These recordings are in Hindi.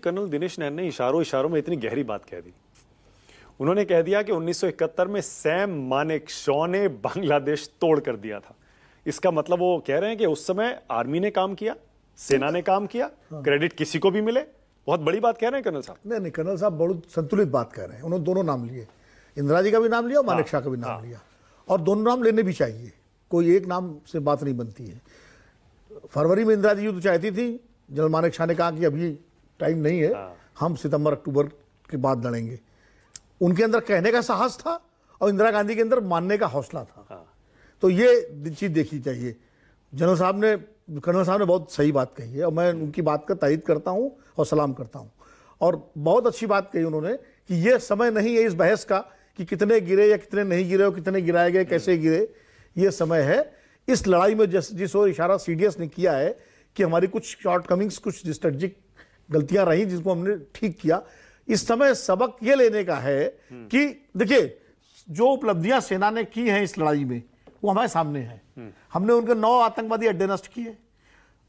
कर्नल दिनेश नैन ने इशारों इशारों में इतनी गहरी बात कह दी। उन्होंने कह दिया कि 1971 में सैम मानेकशॉ ने बांग्लादेश तोड़ कर दिया था। इसका मतलब वो कह रहे हैं कि उस समय आर्मी ने काम किया, सेना ने काम किया, क्रेडिट किसी को भी मिले। बहुत बड़ी बात कह रहे हैं कर्नल साहब। नहीं, कर्नल साहब बहुत संतुलित बात कह रहे हैं। उन्होंने दोनों नाम लिए, इंदिरा जी का भी नाम लिया और मानेकशॉ का भी नाम लिया, और दोनों नाम लेने भी चाहिए। कोई एक नाम से बात नहीं बनती है। फरवरी में इंदिरा जी युद्ध चाहती थी, जनरल मानेकशॉ ने कहा कि अभी टाइम नहीं है, हम सितंबर अक्टूबर के बाद लड़ेंगे। उनके अंदर कहने का साहस था और इंदिरा गांधी के अंदर मानने का हौसला था। तो ये चीज देखनी चाहिए। जनरल साहब ने, कर्नल साहब ने बहुत सही बात कही है और मैं उनकी बात का तायीद करता हूं और सलाम करता हूं। और बहुत अच्छी बात कही उन्होंने कि ये समय नहीं है इस बहस का कि कितने गिरे या कितने नहीं गिरे और कितने गिराए गए, कैसे गिरे। ये समय है इस लड़ाई में जिस ओर इशारा सीडीएस ने किया है कि हमारी कुछ शॉर्टकमिंग्स, कुछ स्ट्रेटेजिक गलतियां रही जिसको हमने ठीक किया। इस समय सबक ये लेने का है कि देखिए, जो उपलब्धियां सेना ने की हैं इस लड़ाई में वो हमारे सामने है। हमने उनके 9 आतंकवादी अड्डे नष्ट किए,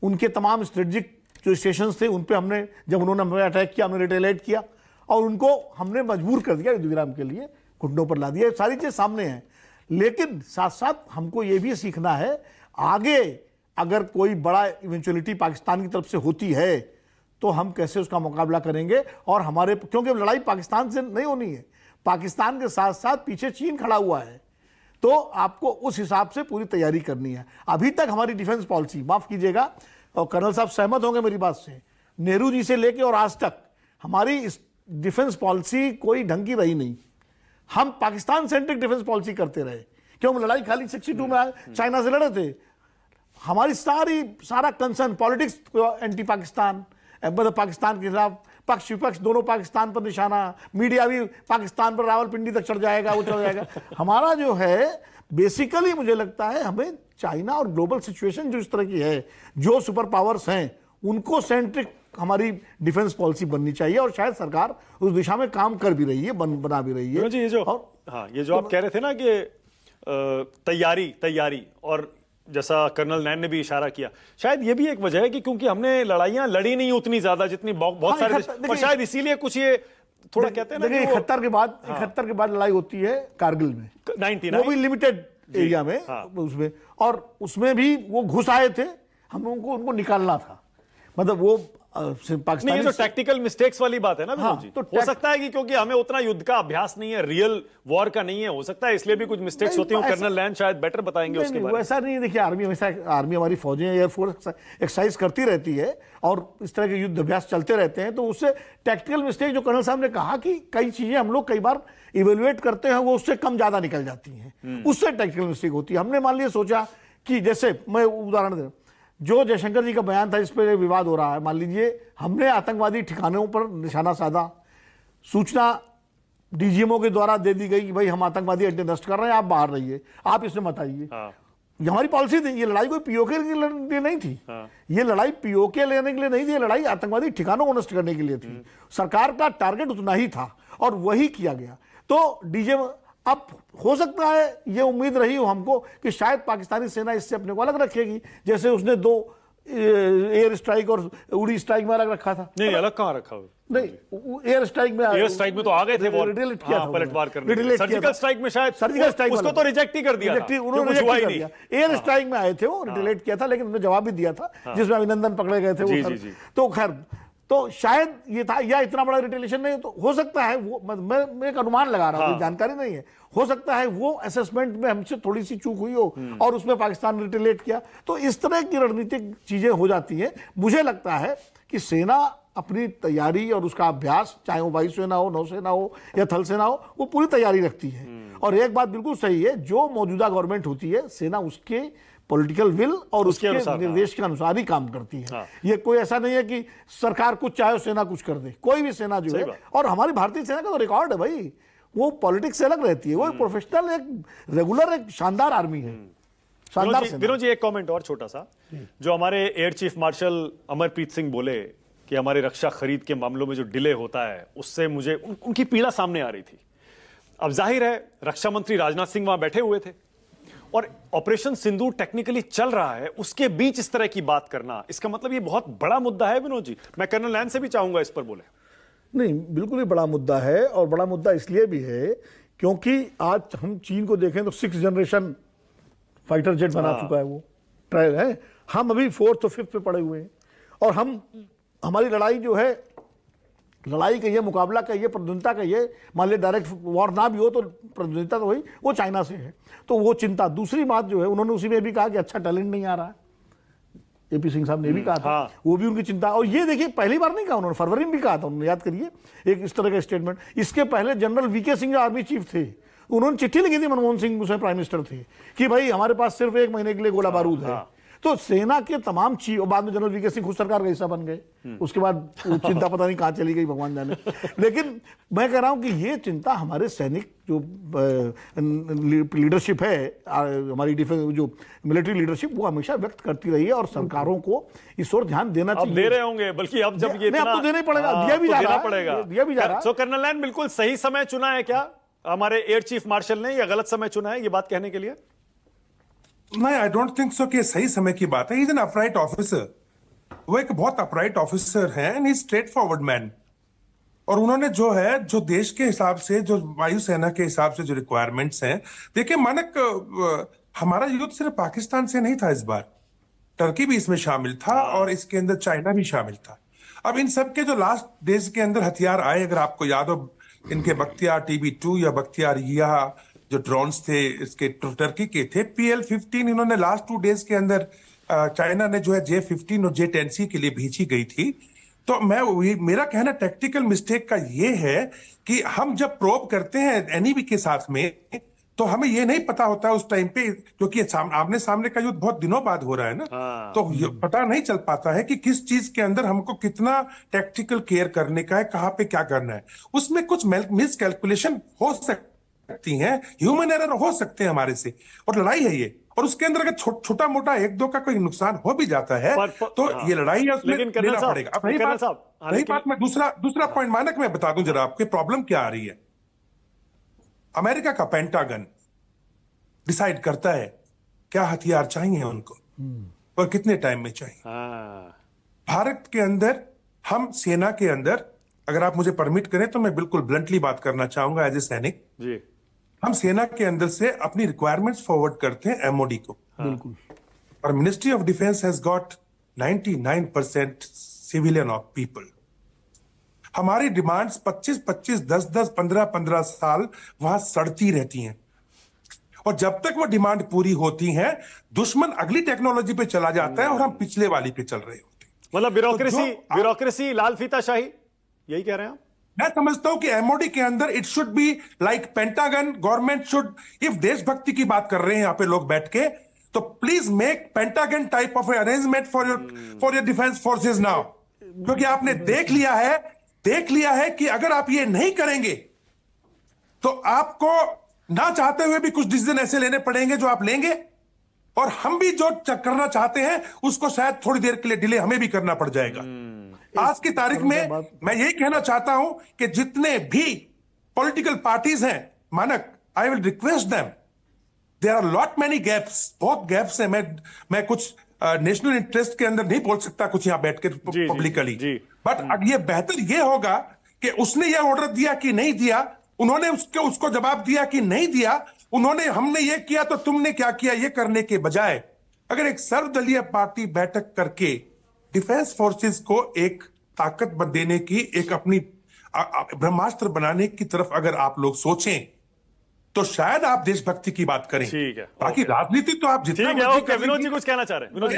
उनके तमाम स्ट्रेटेजिक जो स्टेशन थे उन पे हमने, जब उन्होंने हमें अटैक किया, हमने रिटेलिएट किया और उनको हमने मजबूर कर दिया युद्ध विराम के लिए, घुटनों पर ला दिया। सारी चीज सामने है। लेकिन साथ साथ हमको ये भी सीखना है, आगे अगर कोई बड़ा इवेंचुअलिटी पाकिस्तान की तरफ से होती है तो हम कैसे उसका मुकाबला करेंगे। और हमारे, क्योंकि लड़ाई पाकिस्तान से नहीं होनी है, पाकिस्तान के साथ साथ पीछे चीन खड़ा हुआ है, तो आपको उस हिसाब से पूरी तैयारी करनी है। अभी तक हमारी डिफेंस पॉलिसी, माफ कीजिएगा और कर्नल साहब सहमत होंगे मेरी बात से, नेहरू जी से लेकर और आज तक हमारी इस डिफेंस पॉलिसी कोई ढंग की रही नहीं। हम पाकिस्तान सेंट्रिक डिफेंस पॉलिसी करते रहे। क्यों? लड़ाई खाली 62 में चाइना से लड़े थे। हमारी सारा कंसर्न पॉलिटिक्स एंटी पाकिस्तान, मतलब पाकिस्तान के खिलाफ पक्ष विपक्ष दोनों पाकिस्तान पर निशाना, मीडिया भी पाकिस्तान पर रावलपिंडी तक चढ़ जाएगा, वो चढ़ जाएगा। हमारा जो है बेसिकली मुझे लगता है हमें चाइना और ग्लोबल सिचुएशन जो इस तरह की है, जो सुपर पावर्स हैं उनको सेंट्रिक हमारी डिफेंस पॉलिसी बननी चाहिए और शायद सरकार उस दिशा में काम कर भी रही है, बना भी रही है। जी, ये जो आप कह रहे थे ना कि तैयारी और जैसा कर्नल नैन ने भी इशारा किया, शायद ये भी एक वजह है कि क्योंकि हमने लड़ाइयां लड़ी नहीं उतनी ज्यादा जितनी बहुत सारे, और शायद इसीलिए कुछ ये थोड़ा कहते हैं ना, देखिए 71 के बाद लड़ाई होती है कारगिल में, 99, वो भी लिमिटेड एरिया में, उसमें, और उसमें भी वो घुस आए थे, हम उनको निकालना था। मतलब वो पाकिस्तान, ये जो टैक्टिकल मिस्टेक्स वाली बात है ना, जी, तो हो सकता है कि क्योंकि हमें उतना युद्ध का अभ्यास नहीं है, रियल वॉर का नहीं है, हो सकता है इसलिए भी कुछ मिस्टेक्स होती हैं। कर्नल नैन शायद बेटर बताएंगे उसके बारे में। ऐसा नहीं है। देखिए, आर्मी हमारी फौजें, एयरफोर्स एक्सरसाइज करती रहती है और इस तरह के युद्ध अभ्यास चलते रहते हैं, तो उससे टैक्टिकल मिस्टेक जो कर्नल साहब ने कहा कि कई चीजें हम लोग कई बार इवेल्युएट करते हैं, वो उससे कम ज्यादा निकल जाती हैं, उससे टैक्टिकल मिस्टेक होती है। हमने मान लिया सोचा कि, जैसे मैं उदाहरण दे रहा हूं, जो जयशंकर जी का बयान था, इस पर विवाद हो रहा है, मान लीजिए हमने आतंकवादी ठिकानों पर निशाना साधा, सूचना डीजीएमओ के द्वारा दे दी गई कि भाई हम आतंकवादी अड्डे नष्ट कर रहे हैं, आप बाहर रहिए, आप इसमें मत आइए। ये हमारी पॉलिसी थी। ये लड़ाई कोई पीओके के लिए नहीं थी। ये लड़ाई पीओके लेने के लिए नहीं थी, ये लड़ाई आतंकवादी ठिकानों को नष्ट करने के लिए थी। सरकार का टारगेट उतना ही था और वही किया गया। तो डीजीएम, अब हो सकता है ये उम्मीद रही हो हमको कि शायद पाकिस्तानी सेना इससे अपने को अलग रखेगी, जैसे उसने 2 एयर स्ट्राइक और उड़ी स्ट्राइक में अलग रखा था। नहीं, अलग कहाँ रखा हो? नहीं, एयर स्ट्राइक में तो आ गए थे, वो रिटेलिएट किया था, पलटवार करने। सर्जिकल स्ट्राइक में शायद सर्जिकल स्ट्राइक उसको तो रिजेक्ट ही कर दिया था, उन्होंने रिजेक्ट कर दिया। एयर स्ट्राइक में आए थे, वो रिटेलिएट किया था, लेकिन उन्होंने जवाब भी दिया था जिसमें अभिनंदन पकड़े गए थे। तो खैर, तो शायद ये था, या इतना बड़ा रिटेलिएशन नहीं, तो हो सकता है वो, मैं एक अनुमान लगा रहा हूं, जानकारी नहीं है, हो सकता है वो असेसमेंट में हमसे थोड़ी सी चूक हुई हो और उसमें पाकिस्तान ने रिटेलिएट किया। तो इस तरह की रणनीतिक चीजें हो जाती हैं। मुझे लगता है कि सेना अपनी तैयारी और उसका अभ्यास, चाहे वो वायुसेना हो, नौसेना हो या थल सेना हो, वो पूरी तैयारी रखती है। और एक बात बिल्कुल सही है, जो मौजूदा गवर्नमेंट होती है, सेना उसके पॉलिटिकल विल और उसके निर्देश के अनुसार ही काम करती है। ये कोई ऐसा नहीं है कि सरकार कुछ चाहे सेना कुछ कर दे। कोई भी सेना जो है, और हमारी भारतीय सेना का तो रिकॉर्ड है भाई, वो पॉलिटिक्स से अलग रहती है, वो एक प्रोफेशनल, एक रेगुलर, एक शानदार आर्मी है, शानदार सेना। विनोद जी, एक कमेंट और छोटा सा, जो हमारे air chief marshal Amarpreet Singh बोले कि हमारी रक्षा खरीद के मामलों में जो डिले होता है, उससे मुझे उनकी पीड़ा सामने आ रही थी। अब जाहिर है रक्षा मंत्री राजनाथ सिंह वहां बैठे हुए थे, और ऑपरेशन सिंदूर टेक्निकली चल रहा है, उसके बीच इस तरह की बात करना, इसका मतलब ये बहुत बड़ा मुद्दा है विनोद जी। मैं कर्नल लैन से भी चाहूंगा इस पर बोले। नहीं, बिल्कुल ही बड़ा मुद्दा है, और बड़ा मुद्दा इसलिए भी है क्योंकि आज हम चीन को देखें तो 6th जनरेशन फाइटर जेट बना चुका है, वो ट्रायल है। हम अभी 4th और 5th पे पड़े हुए हैं, और हमारी लड़ाई जो है, लड़ाई कहिए, मुकाबला कहिए, प्रतिद्वंदिता कहिए, मान लीजिए डायरेक्ट वॉर ना भी हो तो प्रतिद्वंदिता तो वही, वो चाइना से है। तो वो चिंता। दूसरी बात जो है, उन्होंने उसी में भी कहा कि अच्छा टैलेंट नहीं आ रहा है, एपी सिंह साहब ने भी कहा था, वो भी उनकी चिंता। और ये देखिए, पहली बार नहीं कहा उन्होंने, फरवरी में भी कहा था उन्होंने, याद करिए एक इस तरह का स्टेटमेंट। इसके पहले जनरल वीके सिंह जो आर्मी चीफ थे, उन्होंने चिट्ठी लिखी थी मनमोहन सिंह, उसमें प्राइम मिनिस्टर थे, कि भाई हमारे पास सिर्फ 1 महीने के लिए गोला बारूद है। तो सेना के तमाम चीफ, और बाद में जनरल वीके सिंह खुद सरकार का हिस्सा बन गए, उसके बाद वो चिंता पता नहीं कहाँ चली गई, भगवान जाने। लेकिन मैं कह रहा हूं कि ये चिंता हमारे सैनिक जो लीडरशिप है, हमारी डिफेंस जो मिलिट्री लीडरशिप, वो हमेशा व्यक्त करती रही है, और सरकारों को इस ओर ध्यान देना चाहिए। अब दे रहे होंगे, बल्कि अब जब ये अब तो देना ही पड़ेगा, दिया भी जा रहा है, दिया भी जा रहा है। सो कर्नल लैन, बिल्कुल सही समय चुना है क्या हमारे एयर चीफ मार्शल ने, या गलत समय चुना है ये बात कहने के लिए? नहीं, आई डोंट थिंक सो कि सही समय की बात है। He is an upright officer, वो एक बहुत अपराइट ऑफिसर है, and he straight forward man. और उन्होंने जो है, जो देश के हिसाब से, जो वायुसेना के हिसाब से जो रिक्वायरमेंट्स हैं, देखिए मानक, हमारा युद्ध सिर्फ पाकिस्तान से नहीं था इस बार, टर्की भी इसमें शामिल था, और इसके अंदर चाइना भी शामिल था। अब इन सब के जो लास्ट डेज के अंदर हथियार आए, अगर आपको याद हो, इनके बख्तियार TB2 या बख्तियार यह जो ड्रोन्स थे, इसके टर्की के थे, PL-15 इन्होंने लास्ट 2 डेज के अंदर चाइना ने जो है J-15 और J-10C के लिए भेजी गई थी। तो मेरा कहना टैक्टिकल मिस्टेक का ये है कि हम जब प्रोब करते हैं एनिमी के साथ में, तो हमें ये नहीं पता होता उस टाइम पे, क्योंकि आमने सामने का युद्ध बहुत दिनों बाद हो रहा है ना, तो पता नहीं चल पाता है कि किस चीज के अंदर हमको कितना टैक्टिकल केयर करने का है, कहाँ पे क्या करना है। उसमें कुछ मिस कैलकुलेशन हो सकती हैं, ह्यूमन एरर हो सकते हैं हमारे से, और लड़ाई है ये, और उसके अंदर अगर छोटा मोटा 1-2 का कोई नुकसान हो भी जाता है, तो ये लड़ाई है, उसमें लेना पड़ेगा। अब रही बात, मैं दूसरा पॉइंट मानक मैं बता दूं जरा आपके, प्रॉब्लम क्या आ रही है। अमेरिका का पेंटागन डिसाइड करता है क्या हथियार चाहिए उनको और कितने टाइम में चाहिए। भारत के अंदर, हम सेना के अंदर, अगर आप मुझे परमिट करें तो मैं बिल्कुल ब्लंटली बात करना चाहूंगा एज ए सैनिक जी, हम सेना के अंदर से अपनी रिक्वायरमेंट्स फॉरवर्ड करते हैं MOD को, बिल्कुल, और ministry of defence has got 99% civilian of people. हमारी डिमांड्स 25-25, 10-10, 15-15 साल वहां सड़ती रहती हैं, और जब तक वो डिमांड पूरी होती है, दुश्मन अगली टेक्नोलॉजी पे चला जाता है और हम पिछले वाली पे चल रहे होते हैं। मतलब ब्यूरोक्रेसी, लाल फीताशाही, यही कह रहे हैं आप? मैं समझता हूं कि MOD के अंदर it should be like pentagon. Government should, if देशभक्ति की बात कर रहे हैं यहां पे लोग बैठ के, तो please make pentagon type of arrangement for your defence forces now, क्योंकि आपने देख लिया है कि अगर आप ये नहीं करेंगे तो आपको ना चाहते हुए भी कुछ डिसीजन ऐसे लेने पड़ेंगे जो आप लेंगे, और हम भी जो करना चाहते हैं उसको शायद थोड़ी देर के लिए डिले हमें भी करना पड़ जाएगा। आज की तारीख में मैं यही कहना चाहता हूं कि जितने भी पॉलिटिकल पार्टीज हैं, Manak, I will request them, there are lot many gaps, बहुत गैप्स हैं। मैं कुछ नेशनल इंटरेस्ट के अंदर नहीं बोल सकता कुछ यहां बैठ के पब्लिकली, बट अब ये बेहतर ये होगा कि उसने ये ऑर्डर दिया कि नहीं दिया, उन्होंने उसको जवाब दिया कि नहीं दिया, उन्होंने हमने ये किया तो तुमने क्या किया, ये करने के बजाय अगर एक सर्वदलीय पार्टी बैठक करके डिफेंस फोर्सेस को एक ताकत देने की, एक अपनी ब्रह्मास्त्र बनाने की तरफ अगर आप लोग सोचें, तो शायद आप देशभक्ति की बात करें। ठीक है, बाकी राजनीति तो आप जितना विनोद जी कुछ कहना चाह रहे हैं?